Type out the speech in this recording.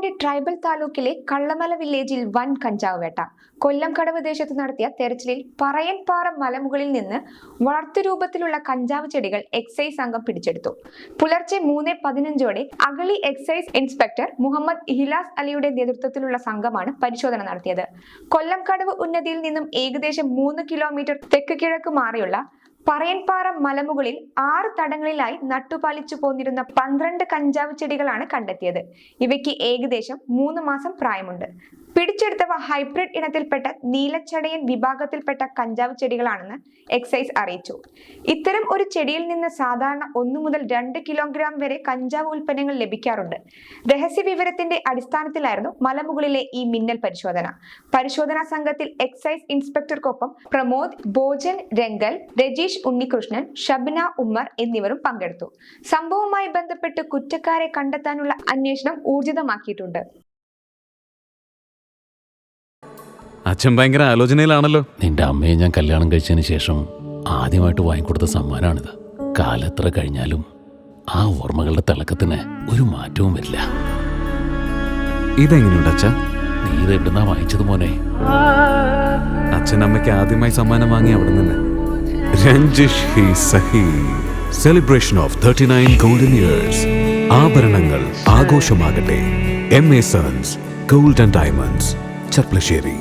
Attappadi tribal താലൂക്കിലെ കള്ളമല വില്ലേജിൽ വൻ കഞ്ചാവ് വേട്ട. കൊല്ലംകടവ് ദേശത്ത് നടത്തിയ തെരച്ചിലിൽ പറയൻപാറ മലമുകളിൽ നിന്ന് വളർത്തുരൂപത്തിലുള്ള കഞ്ചാവ് ചെടികൾ എക്സൈസ് സംഘം പിടിച്ചെടുത്തു. പുലർച്ചെ 3:15 അഗളി എക്സൈസ് ഇൻസ്പെക്ടർ മുഹമ്മദ് ഇഹ്ലാസ് അലിയുടെ നേതൃത്വത്തിലുള്ള സംഘമാണ് പരിശോധന നടത്തിയത്. കൊല്ലംകടവ് ഉന്നതിയിൽ നിന്നും ഏകദേശം 3 കിലോമീറ്റർ തെക്ക് കിഴക്ക് മാറിയുള്ള പറയൻപാറ മലമുകളിൽ 6 തടങ്ങളിലായി നട്ടുപാലിച്ചു പോന്നിരുന്ന 12 കഞ്ചാവ് ചെടികളാണ് കണ്ടെത്തിയത്. ഇവയ്ക്ക് ഏകദേശം 3 മാസം പ്രായമുണ്ട്. പിടിച്ചെടുത്തവ ഹൈബ്രിഡ് ഇനത്തിൽപ്പെട്ട നീലച്ചടയൻ വിഭാഗത്തിൽപ്പെട്ട കഞ്ചാവ് ചെടികളാണെന്ന് എക്സൈസ് അറിയിച്ചു. ഇത്തരം ഒരു ചെടിയിൽ നിന്ന് സാധാരണ 1 മുതൽ 2 കിലോഗ്രാം വരെ കഞ്ചാവ് ഉൽപ്പന്നങ്ങൾ ലഭിക്കാറുണ്ട്. രഹസ്യ വിവരത്തിന്റെ അടിസ്ഥാനത്തിലായിരുന്നു മലമുകളിലെ ഈ മിന്നൽ പരിശോധന. പരിശോധനാ സംഘത്തിൽ എക്സൈസ് ഇൻസ്പെക്ടർക്കൊപ്പം പ്രമോദ്, ഭോജൻ രംഗൽ, രജീഷ് ഉണ്ണികൃഷ്ണൻ, ഷബ്ന ഉമ്മർ എന്നിവരും പങ്കെടുത്തു. സംഭവവുമായി ബന്ധപ്പെട്ട് കുറ്റക്കാരെ കണ്ടെത്താനുള്ള അന്വേഷണം ഊർജിതമാക്കിയിട്ടുണ്ട്. അച്ഛൻ ഭയങ്കര ആലോചനയിലാണല്ലോ. നിന്റെ അമ്മയെ ഞാൻ കല്യാണം കഴിച്ചതിന് ശേഷം ആദ്യമായിട്ട് വാങ്ങിക്കൊടുത്ത സമ്മാനമാണിത്. കാലത്ര കഴിഞ്ഞാലും ആ ഓർമ്മകളുടെ തിളക്കത്തിന് ഒരു മാറ്റവും വരില്ല. ഇതെങ്ങനെയുണ്ട് അച്ഛാ? നീ ഇത് എവിടുന്നാ വാങ്ങിച്ചത് മോനെ? അച്ഛൻ അമ്മയ്ക്ക് ആദ്യമായി സമ്മാനം വാങ്ങി അവിടെ നിന്ന്. രഞ്ജിഷ് ഹി സഹി സെലിബ്രേഷൻ ഓഫ് 39 ഗോൾഡൻ ഇയേഴ്സ്. ആഭരണങ്ങൾ ആഘോഷമാകട്ടെ. MA Sons Gold and Diamonds, ചപ്ലശ്ശേരി.